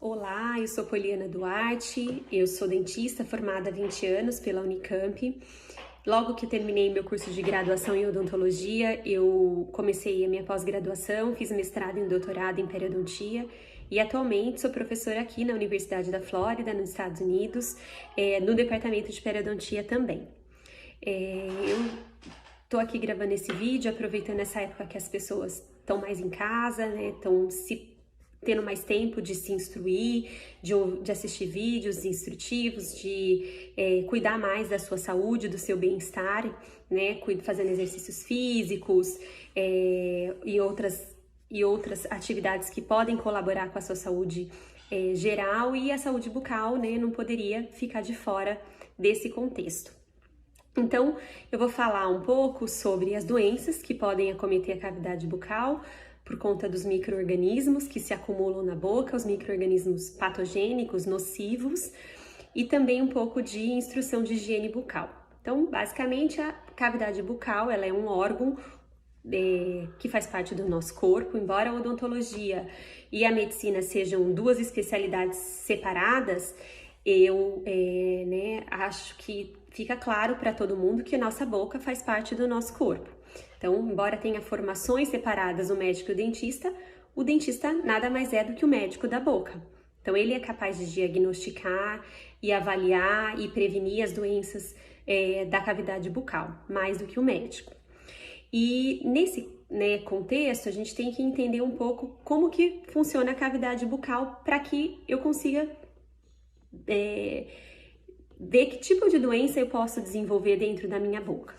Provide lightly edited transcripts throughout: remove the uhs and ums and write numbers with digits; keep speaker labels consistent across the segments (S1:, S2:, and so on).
S1: Olá, eu sou Poliana Duarte, eu sou dentista formada há 20 anos pela Unicamp. Logo que terminei meu curso de graduação em odontologia, eu comecei a minha pós-graduação, fiz mestrado e doutorado em periodontia e atualmente sou professora aqui na Universidade da Flórida, nos Estados Unidos, no departamento de periodontia também. Eu tô aqui gravando esse vídeo, aproveitando essa época que as pessoas estão mais em casa, né, estão tendo mais tempo de se instruir, de assistir vídeos instrutivos, de cuidar mais da sua saúde, do seu bem-estar, né, fazendo exercícios físicos e outras atividades que podem colaborar com a sua saúde geral, e a saúde bucal, né, não poderia ficar de fora desse contexto. Então, eu vou falar um pouco sobre as doenças que podem acometer a cavidade bucal por conta dos micro-organismos que se acumulam na boca, os micro-organismos patogênicos, nocivos, e também um pouco de instrução de higiene bucal. Então, basicamente, a cavidade bucal, ela é um órgão que faz parte do nosso corpo. Embora a odontologia e a medicina sejam duas especialidades separadas, eu acho que fica claro para todo mundo que a nossa boca faz parte do nosso corpo. Então, embora tenha formações separadas, o médico e o dentista nada mais é do que o médico da boca. Então, ele é capaz de diagnosticar e avaliar e prevenir as doenças da cavidade bucal, mais do que o médico. E nesse contexto, a gente tem que entender um pouco como que funciona a cavidade bucal para que eu consiga ver que tipo de doença eu posso desenvolver dentro da minha boca.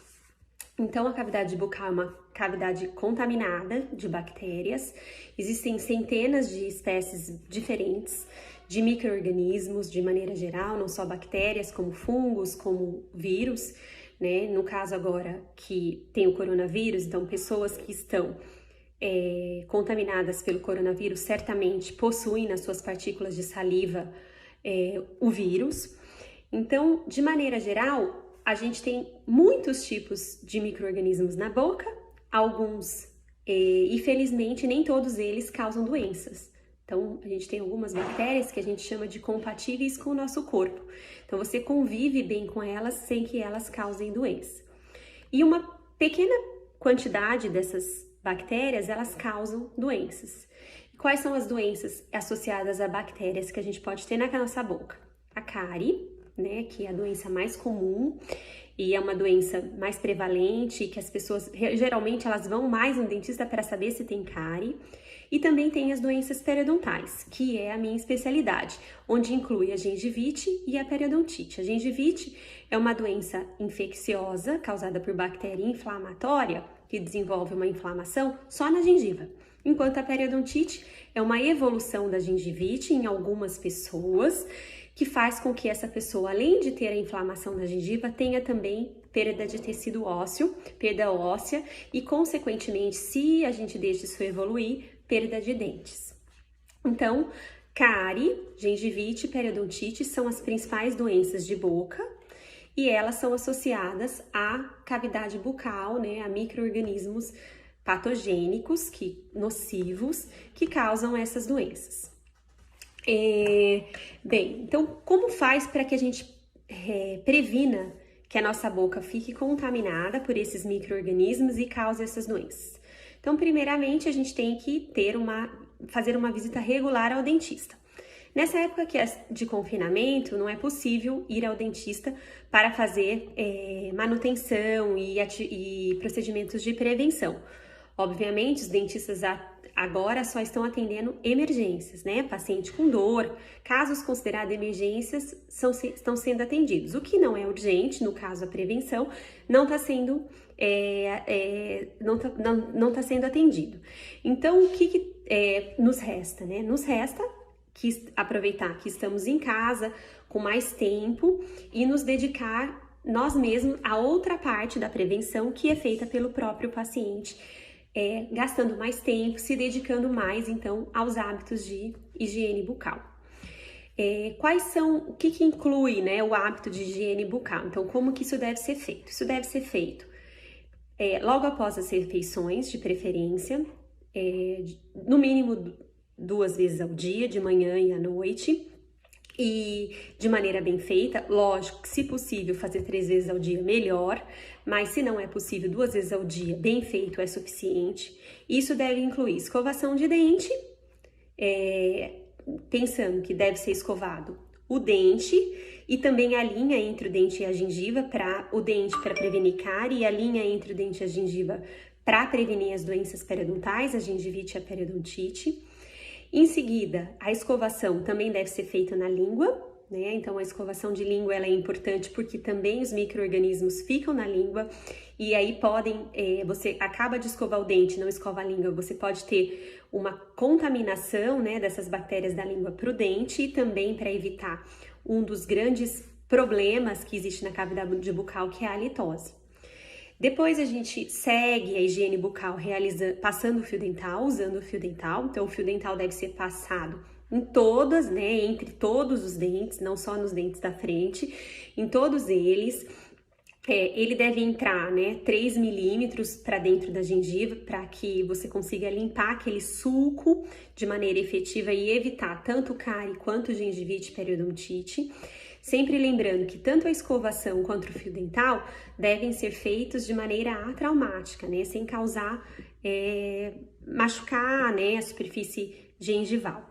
S1: Então, a cavidade bucal é uma cavidade contaminada de bactérias. Existem centenas de espécies diferentes de micro-organismos, de maneira geral, não só bactérias, como fungos, como vírus, né? No caso agora que tem o coronavírus, então pessoas que estão contaminadas pelo coronavírus certamente possuem nas suas partículas de saliva o vírus. Então, de maneira geral, a gente tem muitos tipos de micro-organismos na boca, alguns, infelizmente, nem todos eles causam doenças. Então, a gente tem algumas bactérias que a gente chama de compatíveis com o nosso corpo. Então, você convive bem com elas sem que elas causem doença. E uma pequena quantidade dessas bactérias, elas causam doenças. Quais são as doenças associadas a bactérias que a gente pode ter na nossa boca? A cárie, né, que é a doença mais comum e é uma doença mais prevalente, que as pessoas, geralmente, elas vão mais no dentista para saber se tem cárie. E também tem as doenças periodontais, que é a minha especialidade, onde inclui a gengivite e a periodontite. A gengivite é uma doença infecciosa causada por bactéria inflamatória, que desenvolve uma inflamação só na gengiva, enquanto a periodontite é uma evolução da gengivite em algumas pessoas, que faz com que essa pessoa, além de ter a inflamação da gengiva, tenha também perda de tecido ósseo, perda óssea e, consequentemente, se a gente deixa isso evoluir, perda de dentes. Então, cárie, gengivite e periodontite são as principais doenças de boca e elas são associadas à cavidade bucal, né, a micro-organismos patogênicos, nocivos, que causam essas doenças. Bem, então como faz para que a gente previna que a nossa boca fique contaminada por esses micro-organismos e cause essas doenças? Então, primeiramente, a gente tem que fazer uma visita regular ao dentista. Nessa época de confinamento, não é possível ir ao dentista para fazer manutenção e procedimentos de prevenção. Obviamente, os dentistas agora só estão atendendo emergências, né? Paciente com dor, casos considerados emergências estão sendo atendidos. O que não é urgente, no caso a prevenção, não está sendo atendido. Então, o que nos resta, né? Nos resta aproveitar que estamos em casa com mais tempo e nos dedicar nós mesmos a outra parte da prevenção, que é feita pelo próprio paciente, gastando mais tempo, se dedicando mais, então, aos hábitos de higiene bucal. O que inclui, né, o hábito de higiene bucal? Então, como que isso deve ser feito? Isso deve ser feito logo após as refeições, de preferência, no mínimo 2 vezes ao dia, de manhã e à noite. E de maneira bem feita, lógico que se possível fazer 3 vezes ao dia, melhor, mas se não é possível 2 vezes ao dia, bem feito é suficiente. Isso deve incluir escovação de dente, pensando que deve ser escovado o dente e também a linha entre o dente e a gengiva, o dente para prevenir cárie e a linha entre o dente e a gengiva para prevenir as doenças periodontais, a gengivite e a periodontite. Em seguida, a escovação também deve ser feita na língua, né? Então, a escovação de língua ela é importante porque também os micro-organismos ficam na língua e aí você acaba de escovar o dente, não escova a língua, você pode ter uma contaminação, né, dessas bactérias da língua para o dente e também para evitar um dos grandes problemas que existe na cavidade bucal, que é a halitose. Depois a gente segue a higiene bucal passando o fio dental, usando o fio dental. Então, o fio dental deve ser passado em todas, né, entre todos os dentes, não só nos dentes da frente, em todos eles. Ele deve entrar, né, 3 milímetros para dentro da gengiva, para que você consiga limpar aquele sulco de maneira efetiva e evitar tanto cárie quanto gengivite e periodontite. Sempre lembrando que tanto a escovação quanto o fio dental devem ser feitos de maneira atraumática, né? Sem causar, machucar, né, a superfície gengival.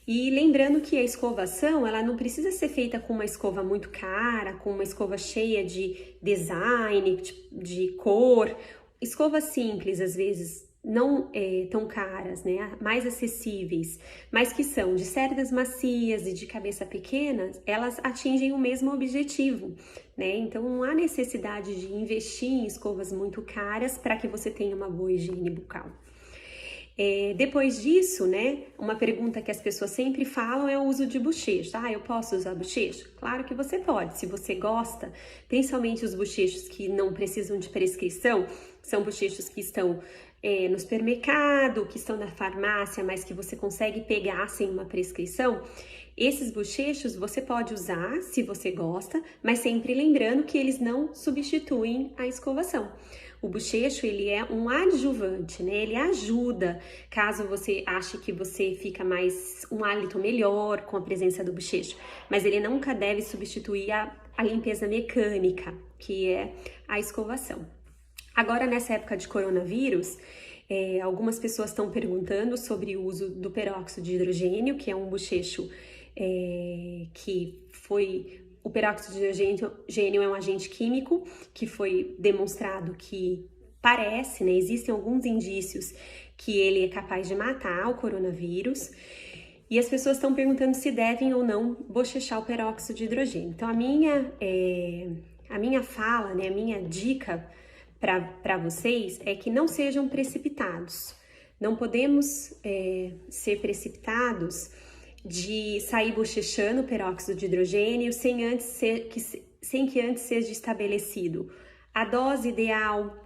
S1: E lembrando que a escovação, ela não precisa ser feita com uma escova muito cara, com uma escova cheia de design, de cor. Escovas simples, às vezes, não tão caras, né, mais acessíveis, mas que são de cerdas macias e de cabeça pequena, elas atingem o mesmo objetivo, né? Então não há necessidade de investir em escovas muito caras para que você tenha uma boa higiene bucal. Depois disso, né, uma pergunta que as pessoas sempre falam é o uso de bochecho. Eu posso usar bochecho? Claro que você pode, se você gosta, principalmente os bochechos que não precisam de prescrição, são bochechos que estão no supermercado, que estão na farmácia, mas que você consegue pegar sem uma prescrição. Esses bochechos você pode usar se você gosta, mas sempre lembrando que eles não substituem a escovação. O bochecho, ele é um adjuvante, né? Ele ajuda, caso você ache que você fica um hálito melhor com a presença do bochecho, mas ele nunca deve substituir a limpeza mecânica, que é a escovação. Agora, nessa época de coronavírus, algumas pessoas estão perguntando sobre o uso do peróxido de hidrogênio, que é um bochecho o peróxido de hidrogênio é um agente químico que foi demonstrado que parece, né, existem alguns indícios que ele é capaz de matar o coronavírus. E as pessoas estão perguntando se devem ou não bochechar o peróxido de hidrogênio. Então, a minha fala, né, a minha dica para vocês é que não sejam precipitados. Não podemos ser precipitados de sair bochechando peróxido de hidrogênio sem que antes seja estabelecido a dose ideal,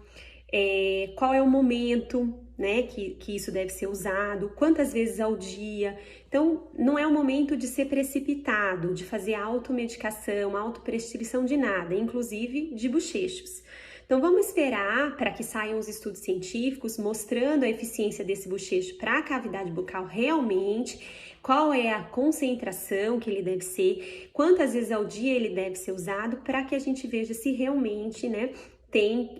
S1: qual é o momento, né, que isso deve ser usado, quantas vezes ao dia. Então, não é o momento de ser precipitado, de fazer automedicação, autoprescrição de nada, inclusive de bochechos. Então, vamos esperar para que saiam os estudos científicos mostrando a eficiência desse bochecho para a cavidade bucal realmente, qual é a concentração que ele deve ser, quantas vezes ao dia ele deve ser usado, para que a gente veja se realmente, né, tem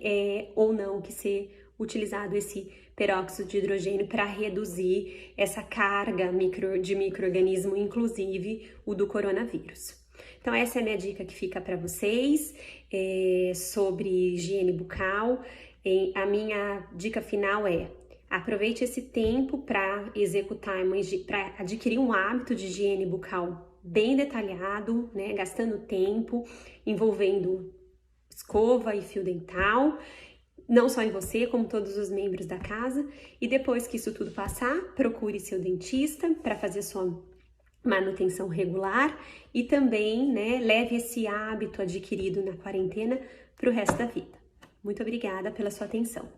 S1: ou não que ser utilizado esse peróxido de hidrogênio para reduzir essa carga de micro-organismo, inclusive o do coronavírus. Então, essa é a minha dica que fica para vocês sobre higiene bucal. A minha dica final é: aproveite esse tempo para para adquirir um hábito de higiene bucal bem detalhado, né, gastando tempo, envolvendo escova e fio dental, não só em você, como todos os membros da casa. E depois que isso tudo passar, procure seu dentista para fazer sua manutenção regular e também, né, leve esse hábito adquirido na quarentena para o resto da vida. Muito obrigada pela sua atenção.